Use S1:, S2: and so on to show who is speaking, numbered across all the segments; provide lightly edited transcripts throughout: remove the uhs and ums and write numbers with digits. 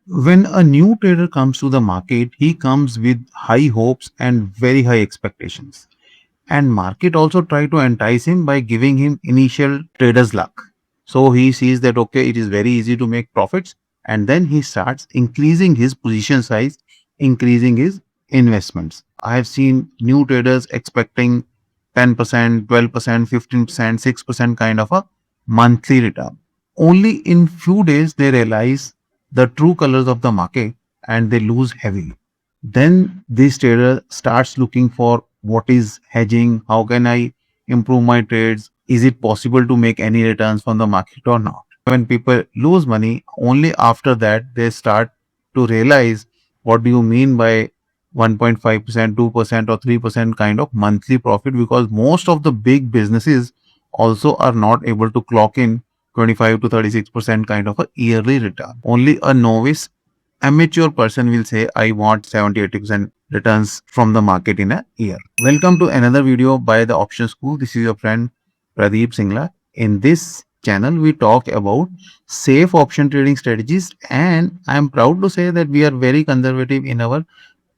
S1: When a new trader comes to the market, he comes with high hopes and very high expectations. And market also try to entice him by giving him initial trader's luck. So he sees that okay, it is very easy to make profits, and then he starts increasing his position size, increasing his investments. I have seen new traders expecting 10%, 12%, 15%, 6% kind of a monthly return. Only in few days they realize the true colors of the market and they lose heavily. Then this trader starts looking for what is hedging, how can I improve my trades, is it possible to make any returns from the market or not. When people lose money, only after that they start to realize what do you mean by 1.5%, 2% or 3% kind of monthly profit, because most of the big businesses also are not able to clock in 25 to 36% kind of a yearly return. Only a novice amateur person will say I want 70-80% returns from the market in a year. Welcome to another video by the Option School. This is your friend Pradeep Singla. In this channel we talk about safe option trading strategies, and I am proud to say that we are very conservative in our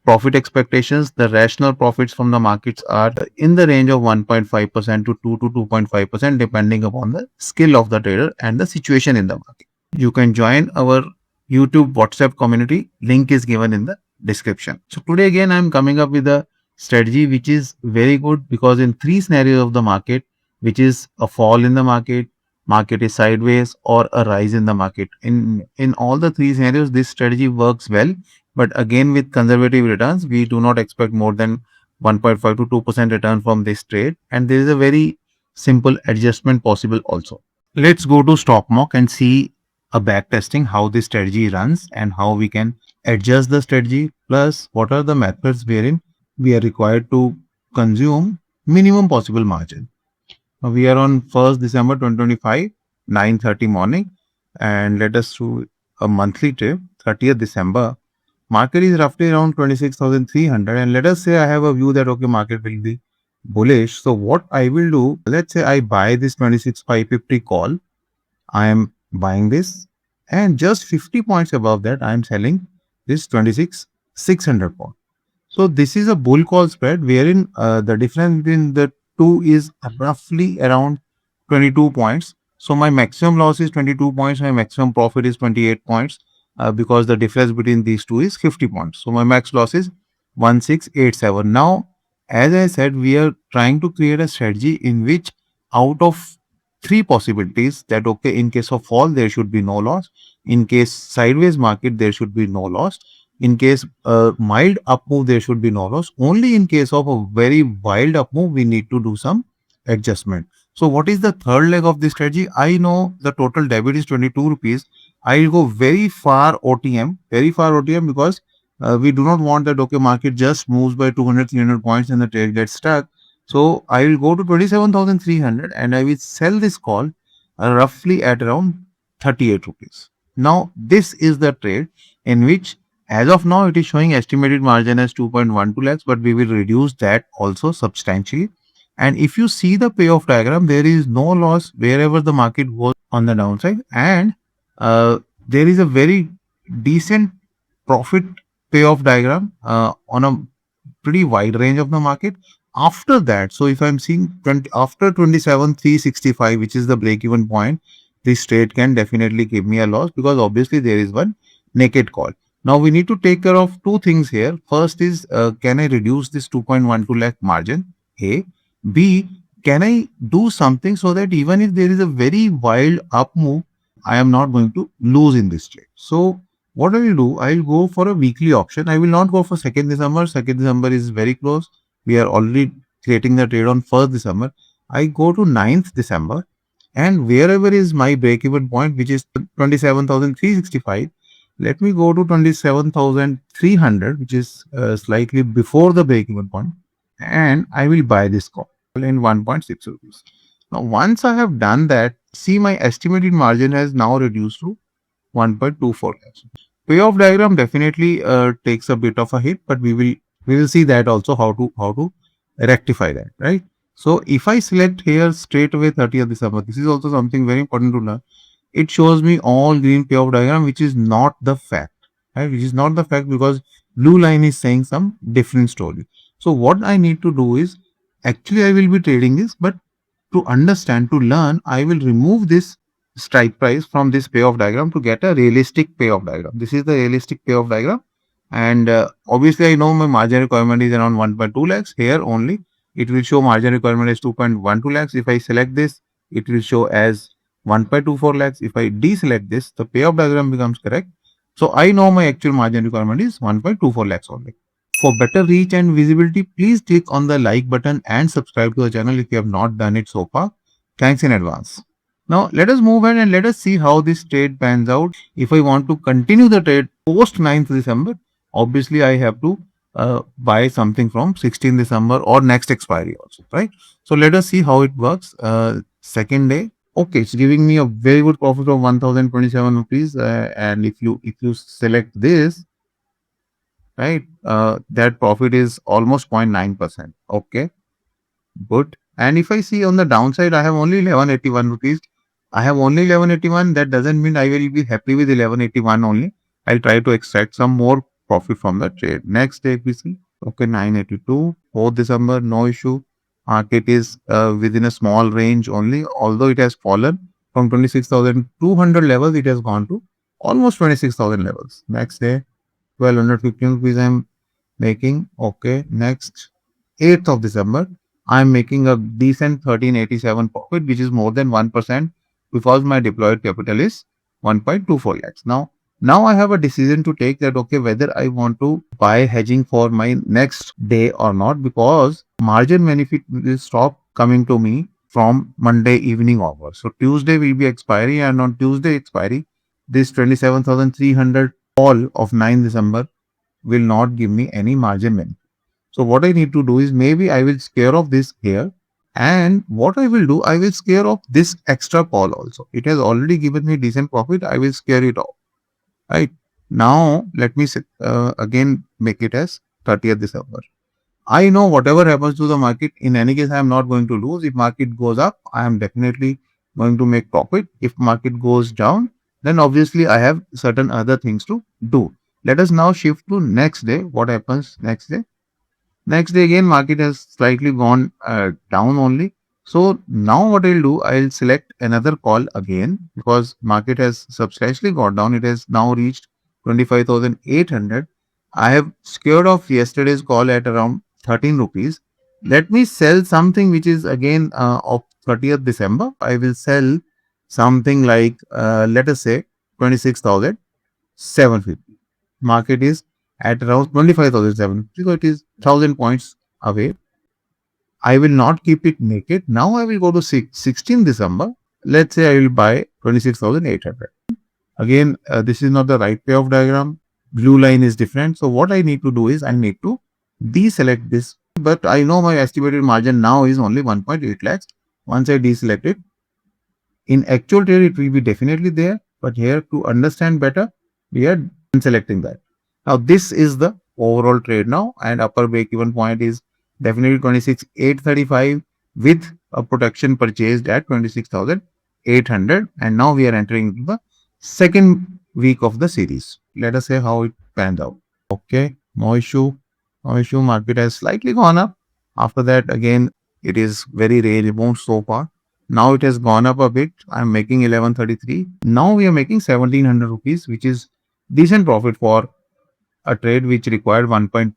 S1: profit expectations. The rational profits from the markets are in the range of 1.5% to 2 to 2.5% depending upon the skill of the trader and the situation in the market. You can join our YouTube WhatsApp community. Link is given in the description. So today again I am coming up with a strategy which is very good, because in three scenarios of the market, which is a fall in the market is sideways, or a rise in the market, in all the three scenarios this strategy works well. But again, with conservative returns, we do not expect more than 1.5 to 2% return from this trade, and there is a very simple adjustment possible also. Let's go to stock mock and see a back testing how this strategy runs and how we can adjust the strategy, plus what are the methods wherein we are required to consume minimum possible margin. Now we are on 1st December 2025, 9:30 morning, and let us do a monthly trip. 30th December, market is roughly around 26,300, and let us say I have a view that okay, market will be bullish. So what I will do, let's say I buy this 26,550 call. I am buying this, and just 50 points above that I am selling this 26,600 point. So this is a bull call spread wherein the difference between the two is roughly around 22 points. So my maximum loss is 22 points, my maximum profit is 28 points, because the difference between these two is 50 points. So my max loss is 1687. Now, as I said, we are trying to create a strategy in which out of three possibilities, that okay, in case of fall there should be no loss, in case sideways market there should be no loss, in case mild up move there should be no loss. Only in case of a very wild up move we need to do some adjustment. So what is the third leg of this strategy? I know the total debit is 22 rupees. I will go very far OTM, because we do not want that okay, market just moves by 200-300 points and the trade gets stuck. So I will go to 27,300 and I will sell this call roughly at around 38 rupees. Now this is the trade in which as of now it is showing estimated margin as 2.12 lakhs, but we will reduce that also substantially. And if you see the payoff diagram, there is no loss wherever the market goes on the downside, and there is a very decent profit payoff diagram on a pretty wide range of the market. After that, so if I'm seeing after 27,365, which is the break even point, this trade can definitely give me a loss, because obviously there is one naked call. Now we need to take care of two things here. First is can I reduce this 2.12 lakh margin? A. B. Can I do something so that even if there is a very wild up move, I am not going to lose in this trade. So what I will do, I will go for a weekly option. I will not go for 2nd December. 2nd December is very close. We are already creating the trade on 1st December. I go to 9th December, and wherever is my break-even point, which is 27,365, let me go to 27,300, which is slightly before the break-even point, and I will buy this call in 1.6 rupees. Now, once I have done that, see my estimated margin has now reduced to 1.24 lakhs. Payoff diagram definitely takes a bit of a hit, but we will see that also how to rectify that, right? So if I select here straight away 30th December, this is also something very important to learn. It shows me all green payoff diagram, which is not the fact. right? Which is not the fact, because blue line is saying some different story. So what I need to do is, actually I will be trading this, but to understand, to learn, I will remove this strike price from this payoff diagram to get a realistic payoff diagram. This is the realistic payoff diagram. And obviously I know my margin requirement is around 1.2 lakhs. Here only it will show margin requirement is 2.12 lakhs. If I select this, it will show as 1.24 lakhs. If I deselect this, the payoff diagram becomes correct. So I know my actual margin requirement is 1.24 lakhs only. For better reach and visibility, please click on the like button and subscribe to the channel if you have not done it so far. Thanks in advance. Now let us move ahead and let us see how this trade pans out. If I want to continue the trade post 9th December, obviously I have to buy something from 16th December or next expiry also, right? So let us see how it works. Second day. Okay, it's giving me a very good profit of 1027 rupees. And if you select this, right, that profit is almost 0.9%. Okay, good. And if I see on the downside, I have only 1181 rupees. I have only 1181. That doesn't mean I will be happy with 1181 only. I'll try to extract some more profit from the trade. Next day, we see, okay, 982, 4th December, no issue. Market is within a small range only, although it has fallen from 26,200 levels, it has gone to almost 26,000 levels. Next day, 1215 rupees I'm making. Okay, next 8th of December, I'm making a decent 1387 profit, which is more than 1% because my deployed capital is 1.24 lakhs. Now I have a decision to take that, okay, whether I want to buy hedging for my next day or not, because margin benefit will stop coming to me from Monday evening onwards. So Tuesday will be expiry, and on Tuesday expiry, this 27,300 call of 9th December will not give me any margin benefit. So what I need to do is, maybe I will scare off this here, and what I will do, I will scare off this extra call also. It has already given me decent profit. I will scare it off. Right now, let me again make it as 30th December. I know whatever happens to the market, in any case, I am not going to lose. If market goes up, I am definitely going to make profit. If market goes down, then obviously I have certain other things to do. Let us now shift to next day. What happens next day? Next day again, market has slightly gone down only. So now what I'll do, I'll select another call again, because market has substantially gone down. It has now reached 25,800. I have scared off yesterday's call at around 13 rupees. Let me sell something which is again of 30th December. I will sell something like, let us say 26,750. Market is at around 25,750. So it is 1000 points away. I will not keep it naked. Now I will go to 16th December. Let's say I will buy 26,800. Again, this is not the right payoff diagram. Blue line is different. So what I need to do is, I need to deselect this. But I know my estimated margin now is only 1.8 lakhs. Once I deselect it, in actual trade it will be definitely there. But here, to understand better, we are selecting that. Now this is the overall trade now, and upper break even point is definitely 26,835 with a protection purchased at 26,800. And now we are entering into the second week of the series. Let us say how it pans out. Okay, no issue. Market has slightly gone up. After that, again, it is very range bound so far. Now it has gone up a bit. I am making 1133. Now we are making 1700 rupees, which is decent profit for a trade which required 1.2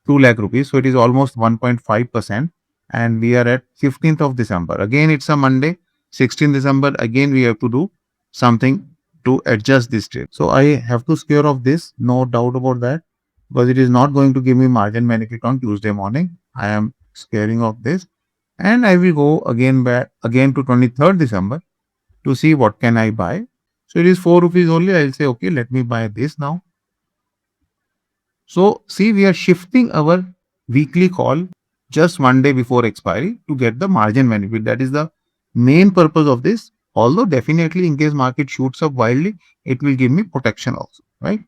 S1: lakh rupees. So it is almost 1.5%. And we are at 15th of December. Again, it's a Monday. 16th December, again, we have to do something to adjust this trade. So I have to scare off this, no doubt about that, because it is not going to give me margin benefit on Tuesday morning. I am scaring off this, and I will go again back again to 23rd December to see what can I buy. So it is 4 rupees only. I'll say, okay, let me buy this now. So see, we are shifting our weekly call just one day before expiry to get the margin benefit. That is the main purpose of this. Although definitely in case market shoots up wildly, it will give me protection also, right?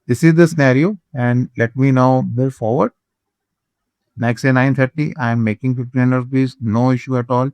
S1: This is the scenario, and let me now move forward. Next day 9:30, I am making 1500 rupees, no issue at all.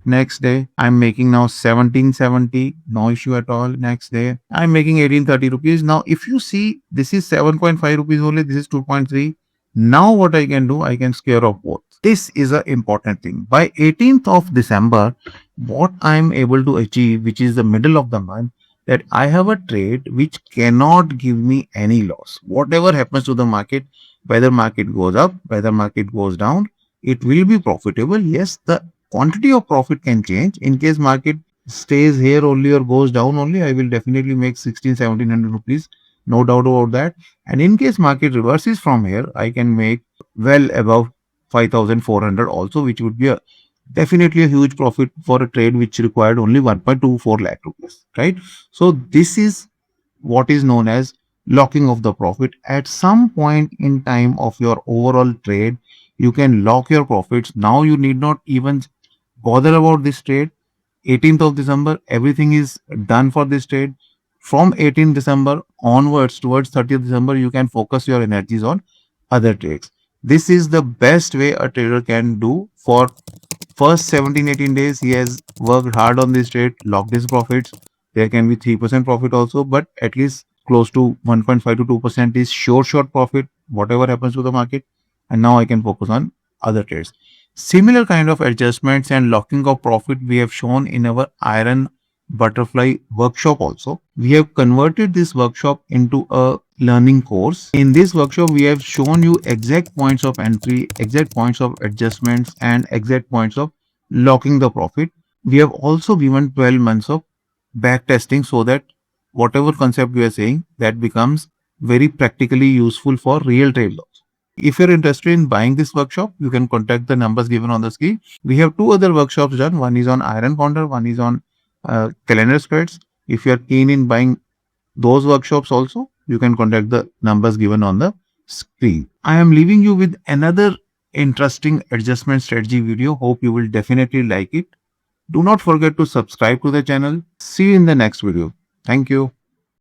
S1: Next day, I'm making now 1770, no issue at all. Next day, I'm making 1830 rupees. Now, if you see, this is 7.5 rupees only, this is 2.3. Now, what I can do, I can square off both. This is an important thing. By 18th of December, what I'm able to achieve, which is the middle of the month, that I have a trade which cannot give me any loss. Whatever happens to the market, whether market goes up, whether market goes down, it will be profitable. Yes, the quantity of profit can change. In case market stays here only or goes down only, I will definitely make 1700 rupees, no doubt about that. And in case market reverses from here, I can make well above 5400 also, which would be definitely a huge profit for a trade which required only 1.24 lakh rupees, right? So this is what is known as locking of the profit. At some point in time of your overall trade, you can lock your profits. Now you need not even bother about this trade. 18th of December, everything is done for this trade. From 18th December onwards towards 30th December, you can focus your energies on other trades. This is the best way a trader can do. For first 17-18 days, he has worked hard on this trade, locked his profits. There can be 3% profit also, but at least close to 1.5 to 2% is short profit, whatever happens to the market. And now I can focus on other trades. Similar kind of adjustments and locking of profit we have shown in our iron butterfly workshop also. We have converted this workshop into a learning course. In this workshop, we have shown you exact points of entry, exact points of adjustments, and exact points of locking the profit. We have also given 12 months of back testing so that whatever concept we are saying, that becomes very practically useful for real trade loss. If you're interested in buying this workshop, you can contact the numbers given on the screen. We have two other workshops done. One is on iron counter, one is on calendar spreads. If you're keen in buying those workshops also, you can contact the numbers given on the screen. I am leaving you with another interesting adjustment strategy video. Hope you will definitely like it. Do not forget to subscribe to the channel. See you in the next video. Thank you.